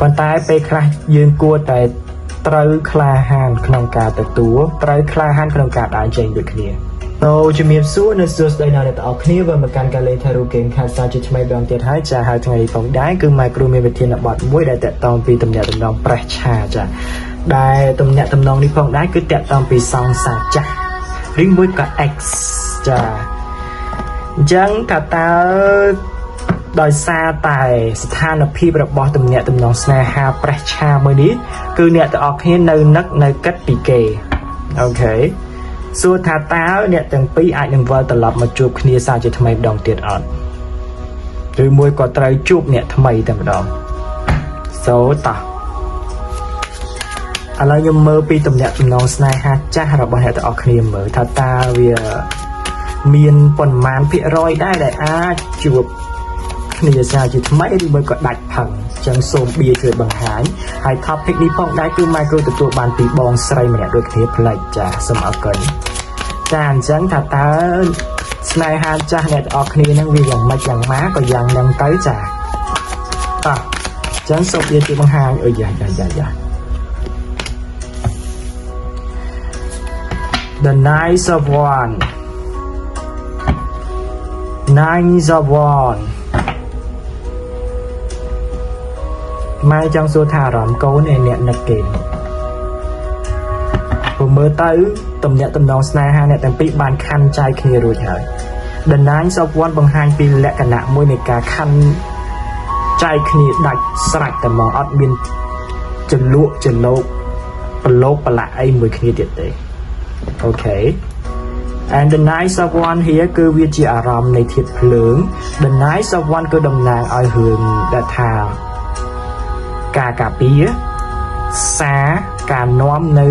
ប៉ុន្តែពេលខ្លះយើងគួរតែត្រូវក្លាហានក្នុងការទទួលត្រូវក្លាហានក្នុងការដើរចេញដូចគ្នាជំរាបសួរនៅសួស្តីអ្នកទាំងអស់គ្នាវិលមកកាន់ការលេង Tarot Game Casa ជាថ្មីម្ដងទៀតហើយចាហើយថ្ងៃនេះផងដែរគឺ Micro មានវិធានបទមួយដែលតាក់ទងពីទំនាក់ទំនងប្រេះឆាចាដែលទំនាក់ទំនងនេះផងដែរគឺតាក់ទងពីសង្សារចាស់ឬមួយក៏ X ចាអញ្ចឹងថាតើដោយសារតែស្ថានភាពរបស់ទំនាក់ទំនងស្នេហាប្រេះឆាមួយនេះគឺអ្នកទាំងអស់គ្នានៅនឹកនៅគិតពីគេអូខេសួរថាតើអ្នកទាំងពីរអាចនឹងវិលត្រឡប់មកជួបគ្នាសាជាថ្មីម្ដងទៀតអត់ឬមួយក៏ត្រូវជួបអ្នកថ្មីតែម្ដងសូតោះឥឡូវខ្ញុំមើលពីទំនាក់ទំនងស្នេហាចាស់របស់អ្នកទាំងអស់គ្នាមើលថាតើវាមានប៉ុន្មានភាគរយដែរដែលអាចជួបគ្នាសាជាថ្មីឬមួយក៏ដាច់ផឹងអញ្ចឹងសូមបៀជួយបង្ហាញហើយ topic នេះផងដែរគឺ Micro ទទួលបានពីបងស្រីម្នាក់ដូចគ្នាផ្លេចចាសូមអរគុណចាអញ្ចឹងថាតើស្នេហាចាស់អ្នកទាំងអស់គ្នានឹងវាយ៉ាងម៉េចយ៉ាងម៉ាក៏យ៉ាងហ្នឹងទៅចាអញ្ចឹងសូមបៀជួយបង្ហាញអើយយ៉ា The Knight of Wands Nine of Wands ម៉ែចង់សួរថាអារម្មណ៍កូនឯអ្នកនឹកគេព្រោះមើលទៅទំនាក់ទំនងស្នេហាអ្នកទាំងពីរបានខណ្ឌចែកគ្នារួចហើយ The Nine of Wands បង្ហាញពីលក្ខណៈមួយនៃការខណ្ឌចែកគ្នាដាច់ស្រេចតែមកអត់មានចលក់ចលោកប្រឡូកប្រឡាក់អីមួយគ្នាទៀតទេអូខេ and the Knight of Wands here គឺវាជាអារម្មណ៍នៃធាតុភ្លើង the Knight of Wands គឺតំណាងឲ្យរឿងដែលថាការការពារសារការនាំនៅ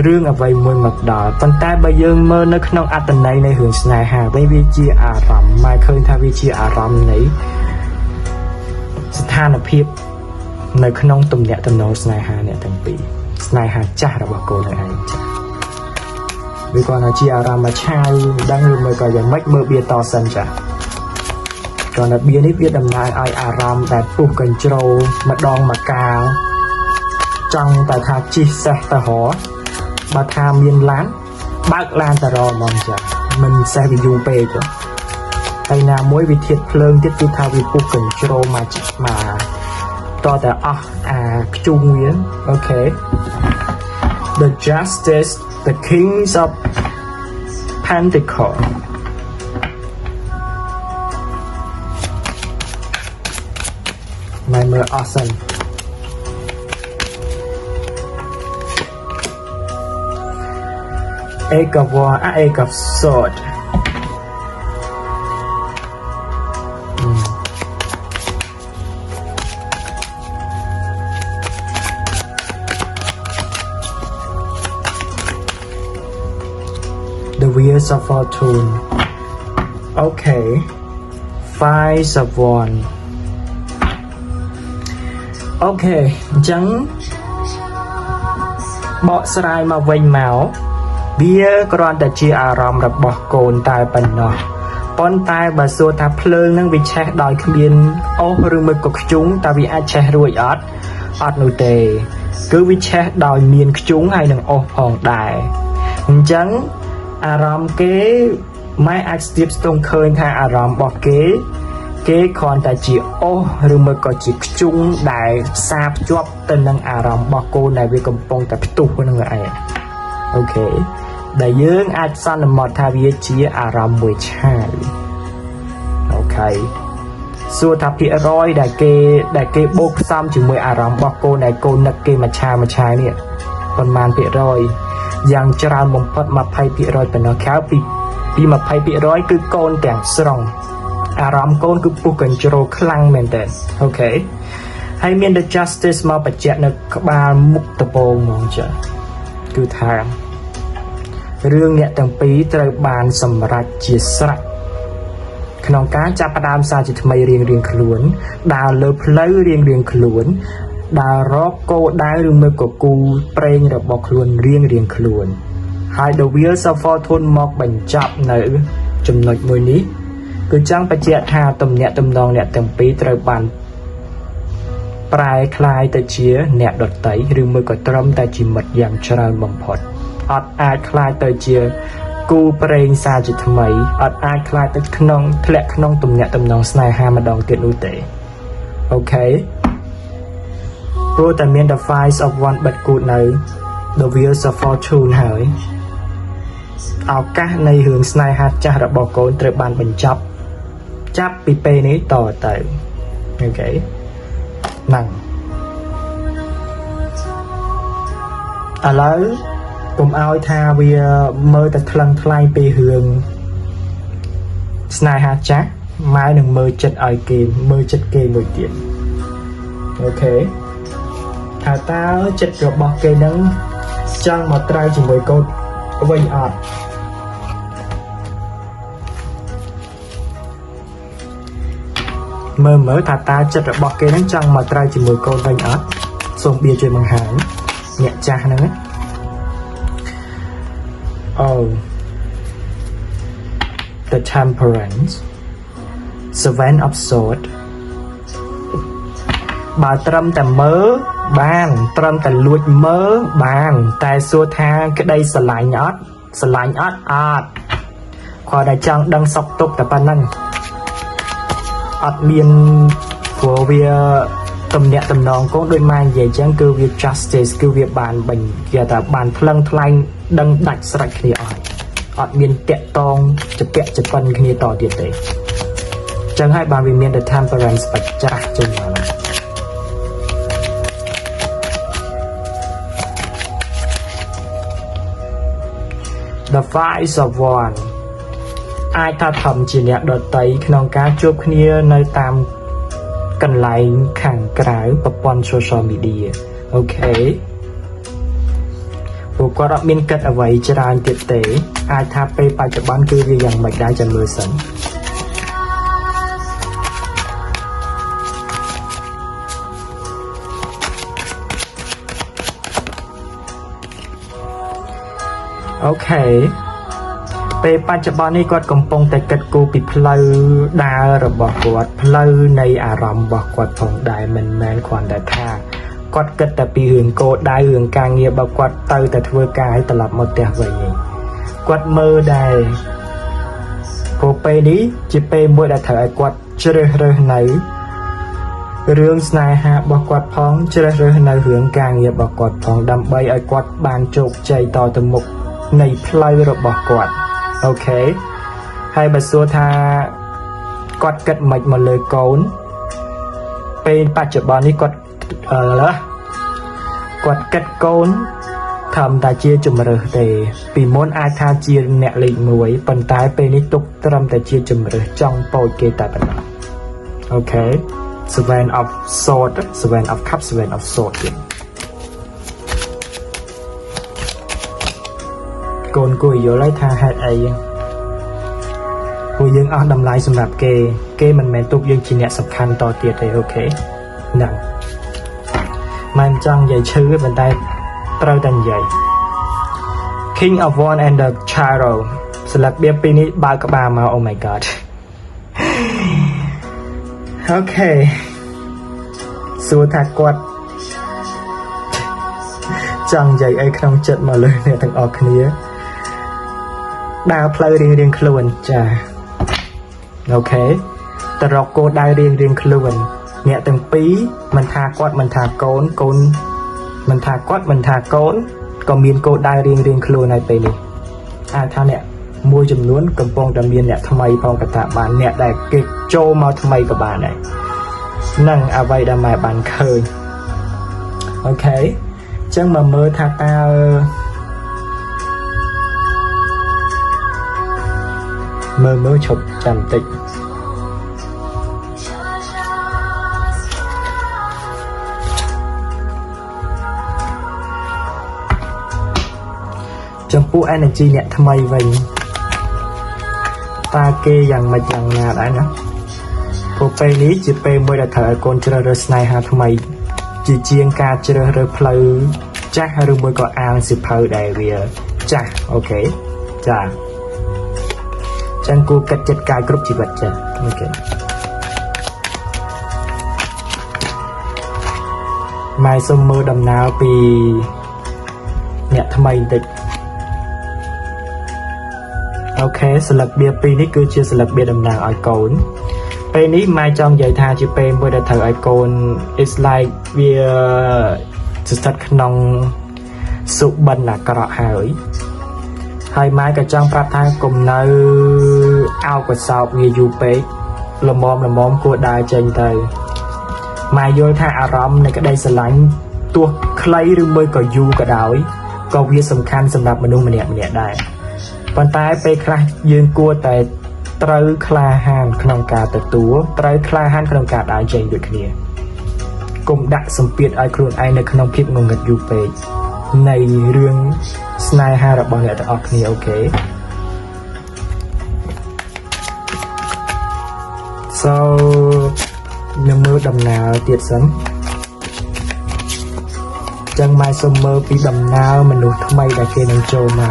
រឿងអ្វីមួយមកដល់ប៉ុន្តែបើយើងមើលនៅក្នុងអត្ថន័យនៃរឿងស្នេហាវិញវាជាអារម្មណ៍មកឃើញថាវាជាអារម្មណ៍នៃស្ថានភាពនៅក្នុងទំនាក់ទំនងស្នេហាអ្នកទាំងពីរស្នេហាចាស់របស់កូនឯងចាវាគាត់ថាជាអារម្មណ៍មួយឆាវដឹងឬមួយក៏យ៉ាងម៉េចមើលបៀតសិនចាគ្រាន់តែបៀនេះវាតំណាងឲ្យអារម្មណ៍ដែលពុះកញ្ជ្រោលម្ដងម្កាលចង់តែថាជិះសេះទៅរកបើថាមានឡានបើកឡានទៅរកហ្មងចាមិនសេះវាយូរពេកទេហើយណាមួយវិធានភ្លើងទៀតគឺថាវាពុះកញ្ជ្រោលមកតតែអស់អាខ្ជុំវាអូខេ The Justice the Kings of Pentacles Number awesome Eight of Wands, Eight of Swords The Wheels of Fortune Okay Five of Wandsអូខេអញ្ចឹងបកស្រាយមកវិញមកវាគ្រាន់តែជាអារម្មណ៍របស់កូនតែប៉ុណ្ណោះប៉ុន្តែបើសួរថាភ្លើងនឹងវាឆេះដោយគ្មានអុសឬមួយក៏ខ្ជុងតើវាអាចឆេះរួចអត់នោះទេគឺវាឆេះដោយមានខ្ជុងហើយនឹងអុសផងដែរអញ្ចឹងអារម្មណ៍គេម៉ែអាចស្ទាបស្ទង់ឃើញថាអារម្មណ៍របស់គេគ្រាន់តែជាអុសឬមួយក៏ជាខ្ជុងដែលផ្សារភ្ជាប់ទៅនឹងអារម្មណ៍របស់កូនដែលវាកំពុងតែផ្ទុះនឹងឯងអូខេដែលយើងអាចសន្មតថាវាជាអារម្មណ៍មួយឆាវអូខេសួរថាភាគរយដែលគេបូកផ្សំជាមួយអារម្មណ៍របស់កូនដែលកូននឹកគេមួយឆាវនេះប៉ុន្មានភាគរយយ៉ាងច្រើនបំផុត 20% ប៉ុណ្ណោះក្រៅពី 20% គឺកូនទាំងស្រុងអារម្មណ៍កូនគឺពុះកញ្ជ្រោលខ្លាំងមែនតើអូខេហើយមាន The Justice មកបញ្ជាក់នៅក្បាលមុខដំបូងហ្មងចាគឺថារឿងអ្នកទាំងពីរត្រូវបានសម្រេចជាស្រេចក្នុងការចាប់ផ្ដើមសារជាថ្មីរៀងខ្លួនដើរលើផ្លូវរៀងខ្លួនដើររកគោលដៅឬមួយក៏គូប្រេងរបស់ខ្លួនរៀងខ្លួនហើយ The Wheels of Fortune មកបញ្ចប់នៅចំណុចមួយនេះគឺចង់បញ្ជាក់ថាទំនាក់ទំនងអ្នកទាំងពីរត្រូវបាន ប្រែคล้ายទៅជាអ្នកដតីឬមួយក៏ត្រឹមតែជាមិត្តយ៉ាងច្រើនបំផុតអត់អាចคล้ายទៅជាគូប្រេងសារជាថ្មីអត់អាចคล้ายទៅក្នុងធ្លាក់ក្នុងទំនាក់ទំនងស្នេហាម្ដងទៀតនោះទេអូខេព្រោះតែមាន the fives of one but good នៅ the wheels of fortune ហើយឱកាសនៃរឿងស្នេហាចាស់របស់កូនត្រូវបានបញ្ចប់ចាប់ពីពេលនេះតទៅអូខេហ្នឹងឥឡូវកុំឲ្យថាវាមើលតែថ្លឹងថ្លែងពីរឿងស្នេហាចាស់ម៉ែនឹងមើលចិត្តឲ្យគេមើលចិត្តគេមួយទៀតអូខេថាតើចិត្តរបស់គេនឹងចង់មកត្រូវជាមួយកូនវិញអត់មើលថាតើចិត្តរបស់គេនឹងចង់មកត្រូវជាមួយកូនវិញអត់សូមបៀជួយបង្ហាញអ្នកចាស់ហ្នឹងOh the temperance seven of swords បើត្រឹមតែមើលបានត្រឹមតែលួចមើលបានតែសួរថាក្តីស្រឡាញ់អត់អត់គាត់តែចង់ដឹងសុខទុក្ខតែប៉ុណ្ណឹងអត់មានព្រោះវាទំនាក់ទំនងកូនដូចម៉ែនិយាយអញ្ចឹងគឺវា justice គឺវាបានបញ្ជាថាបានថ្លឹងថ្លែងដឹងដាច់ស្រេចគ្នាអត់មានតាក់តងជពាក់ជប៉ុនគ្នាតទៀតទេអញ្ចឹងហើយបានវាមាន the temperance បច្ចាស់ចេញមកណាThe five of one អាចថាធំជាអ្នកដតីក្នុងការជួបគ្នានៅតាមកន្លែងខាងក្រៅប្រព័ន្ធ social media អូខេពួកគាត់អត់មានគិតអ្វីច្រើនទៀតទេអាចថាពេលបច្ចុប្បន្នគឺវាយ៉ាងម៉េចដែរចាំមើលសិនអូខេពេលបច្ចុប្បន្ននេះគាត់កំពុងតែគិតគូរពីផ្លូវដើររបស់គាត់ផ្លូវនៃអារម្មណ៍របស់គាត់ផងដែរមិនមែនគ្រាន់តែថាគាត់គិតតែពីរឿងគោលដៅរឿងការងាររបស់គាត់ទៅតែធ្វើការឲ្យត្រឡប់មកផ្ទះវិញឯងគាត់មើលដែរព្រោះពេលនេះជាពេលមួយដែលត្រូវឲ្យគាត់ជ្រើសរើសនៅរឿងស្នេហារបស់គាត់ផងជ្រើសរើសនៅរឿងការងាររបស់គាត់ផងដើម្បីឲ្យគាត់បានជោគជ័យតទៅមុខនៃផ្លូវរបស់គាត់អូខេហើយបើសួរថាគាត់គិតមិនមកលើកូនពេលបច្ចុប្បន្ននេះគាត់គិតកូនធម្មតាជាជំរើសទេពីមុនអាចថាជាអ្នកលេខ1ប៉ុន្តែពេលនេះទុកត្រឹមតែជាជំរើសចង់ពោចគេតែប៉ុណ្ណោះអូខេ seven of swords seven of cups seven of swords កូនគួរយល់ហើយថាហេតុអីពួកយើងអស់តម្លៃសម្រាប់គេមិនមែនទុកយើងជាអ្នកសំខាន់តទៀតទេអូខេហ្នឹងមិនចង់និយាយឈឺប៉ុន្តែត្រូវតែនិយាយ King of One and the Charo ស្លឹកបៀបពីរនេះបើកក្បាលមក Oh my god អូខេសួរថាគាត់ចង់និយាយអីក្នុងចិត្តមកលើអ្នកទាំងអស់គ្នាដើរផ្លូវរៀងខ្លួនចាអូខេតរកគោលដៅរៀងខ្លួនអ្នកទាំងពីរមិនថាគាត់មិនថាកូនមិនថាគាត់មិនថាកូនក៏មានគោលដៅរៀងខ្លួនហើយពេលនេះអាចថាអ្នកមួយចំនួនកំពុងតែមានអ្នកថ្មីផងក៏ថាបានអ្នកដែលគេចូលមកថ្មីក៏បានដែរនឹងអ្វីដែលម៉ែបានឃើញអូខេអញ្ចឹងមកមើលថាតើមើលឈប់ចាំតិចចំពោះ energy អ្នកថ្មីវិញតើគេយ៉ាងម៉េចយ៉ាងណាដែរណាព្រោះពេលនេះជាពេលមួយដែលត្រូវឲ្យកូនជ្រើសរើសស្នេហាថ្មីជាងការជ្រើសរើសផ្លូវចាស់ឬមួយក៏អានសិភៅដែលវាចាស់អូខេចាចឹងគូកាត់ចិត្តកាយគ្រប់ជីវិតចាអូខេ mai sum mơ đầm nào pi nhẹ thay mày tịch okสลักเบียปีนี้คือชื่อสลักเบียดำนางไอโกนปีนี้ไม่จองใหญ่ทาจีเปมเพื่อได้ถือไอโกน it's like เบียสุดทัดขนองสุบันหนักกระหายhaiไม้กับจ้องปรับทางกลมเนื้อเอากระสอบเวียยูเป๊กละมอมกวดได้เจนเตยมาโยธาอารมณ์ในกระไดสลังตัวใครหรือเมื่อก็ยูกระดาวก็เวียสำคัญสำหรับมนุษย์มันเนี่ยได้ปันท้ายไปคลายืนกลัวแต่ตรึคลาหันขนมกาแต่ตัวตรึคลาหันขนมกาได้เจนด้วยគ្នាกลมดักสัมเปียดไอครูนไอในขนมพิบงงกับยูเป๊กในเรื่องสไนฮาร์บอลเนี่ยจะออกนี้โอเค so ยังมือดำนาเตียดสันจังไม้สมเมอปีดำนาวมนุษย์ทำไมได้เกณฑ์โจมา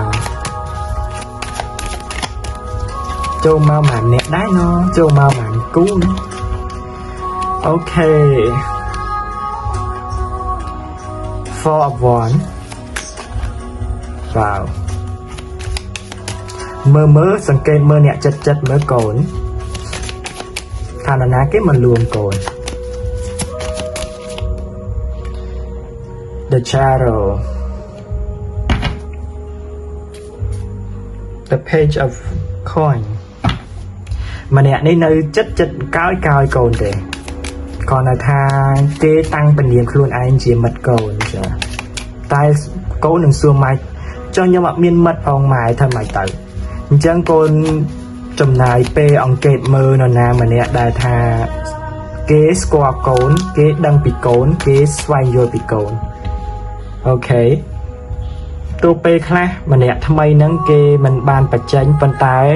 หมันเนี่ยได้เนาะโจมาหมันกู้นะโอเค for of oneว้าวเมื่อสังเกตเมื่อเนี่ยจัดเมื่อก่อนฐานะเก็มันรวมก่อน the shadow the page of coin มันเนี่ยในจัดก้าวก่อนเลยก่อนทางเกตั้งเป็นเรียงครูนไอเจียมัดก่อนใช่ตายโก้หนึ่งส่วนไม้จนยังแบบมีนมัดอองไม้ทำไมตื่นจังโกนจำนายเปอองเกตมือนนามันเนี่ยได้ทาเกสกว่าโกนเกดังปิโกนเกสไวโยปิโกนโอเคตัวเปคลามันเนี่ยทำไมนังเกมันบานปัจจัยปันตาย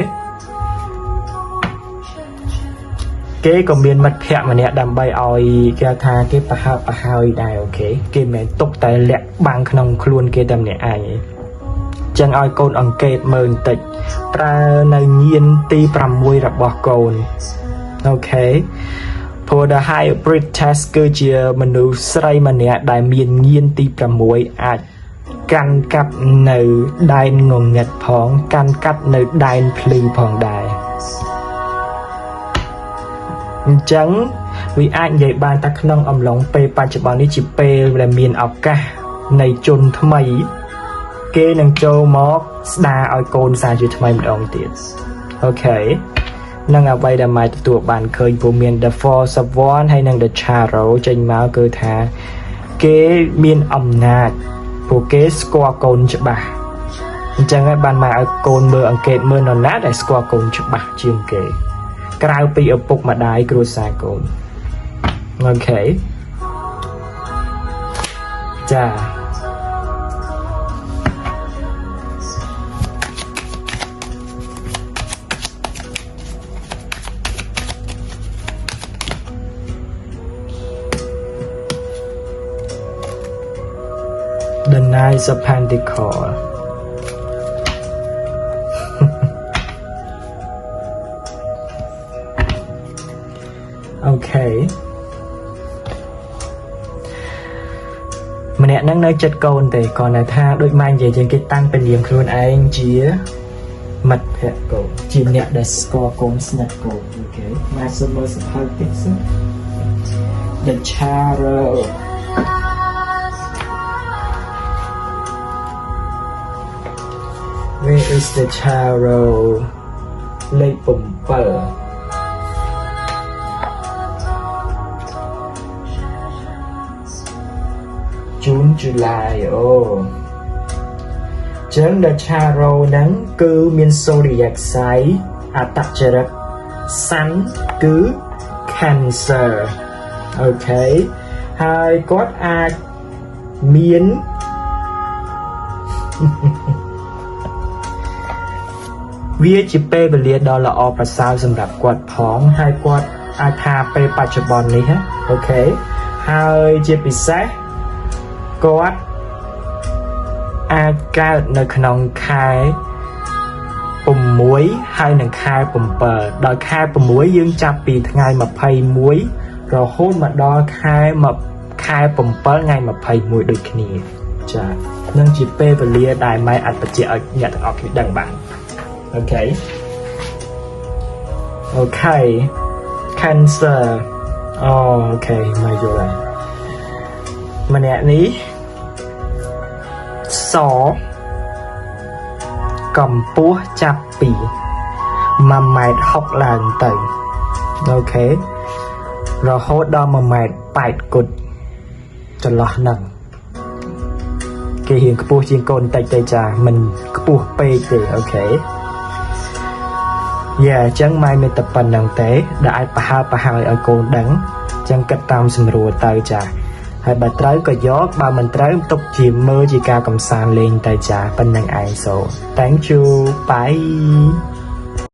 เกก็มีนมัดแพะมันเนี่ยดำใบออยแกทาเกปะฮาวได้โอเคเกแม่ตกแต่แหลกบางขนมครูนเกดำเนี่ยไอจังออยโกนอังเกตเมินติดปลาในเงียนตีปรำมวยระบอกโกนโอเคพอได้ให้บริทัสเกอร์เจียมนุษย์ไรมันเนี่ยได้เมียนเงียนตีปรำมวยอาจกันกับในได้งงเงียดพองกันกับในได้พลือพองได้จังวิอาใหญ่บานตะขนองอมหลงไปปัจจุบันนี้จิเปและเมียนออกกะในจนทำไมเกนังโจมอกสดาเอาโกนสาจุดทำไมมันออกติดโอเคนั่งเอาไว้ดำไมตัวบานเคยผู้เมียน the force of one ให้นั่ง the charo ใจมาเกิดหาเกเมียนอำนาจผู้เกสกอโกนฉบับจังไงบานมาเอาโกนเมื่ออังเกตเมื่อนอนนัดได้สกอโกนฉบับจิมเกกลายไปเอาปุกมาได้กรูสาโกนโอเคจ้าThe Knights of Pentecost โอเคมันเนี่ยนั่งในจัดโกนแต่ก่อนนะถ้าโดยมันใหญ่ยังกิตั้งเป็นเรียงครูนไอ้เจี๋ยมัดแพะโกจีนเนี่ยได้สกอร์โกนสแนปโกโอเคมาสมอสพาร์ติส The Charo Where is the Charo เลขปุ่มเปิดJune July โอ้จัง The Charo นั้นคือมีโซเดียกไซด์อัตจริตซันคือ Cancer โอเคให้ก็อาจมีนវាជាពេលវេលាដ៏ល្អប្រសើរសម្រាប់គាត់ផងហើយគាត់អាចថាពេលបច្ចុប្បន្ននេះអូខេហើយជាពិសេសគាត់អាចកើតនៅក្នុងខែ6ហើយនិងខែ7ដល់ខែ6យើងចាប់ពីថ្ងៃ21រហូតមកដល់ខ ខែ7ថ្ងៃ21ដូចគ្នាចានឹងជាពេលវេលាដែលម៉ែអាចបញ្ជាក់ឲ្យអ្នកទាំងអស់គ្នាដឹងបានអូខេអូខេ Cancer អូខេមកយល់ហើយម្នាក់នេះសកម្ពស់ចាប់ពី1.60 ម៉ែត្រឡើងទៅអូខេរហូតដល់1.8 ម៉ែត្រគត់ចន្លោះហ្នឹងគេរៀងខ្ពស់ជាងកូនតិចទេចាមិនខ្ពស់ពេកទេអូខេយ៉ាអញ្ចឹងម៉ែមានតែប៉ុណ្្នឹងទេដែលអាចប្រហើឲ្យកូនដឹងអញ្ចឹងគិតតាមស្រួលទៅចាហើយបើត្រូវក៏យកបើមិនត្រូវទុកជាមើលជាការកំសាន្តលេងទៅចាប៉ុណ្្នឹងឯងសូ Thank you bye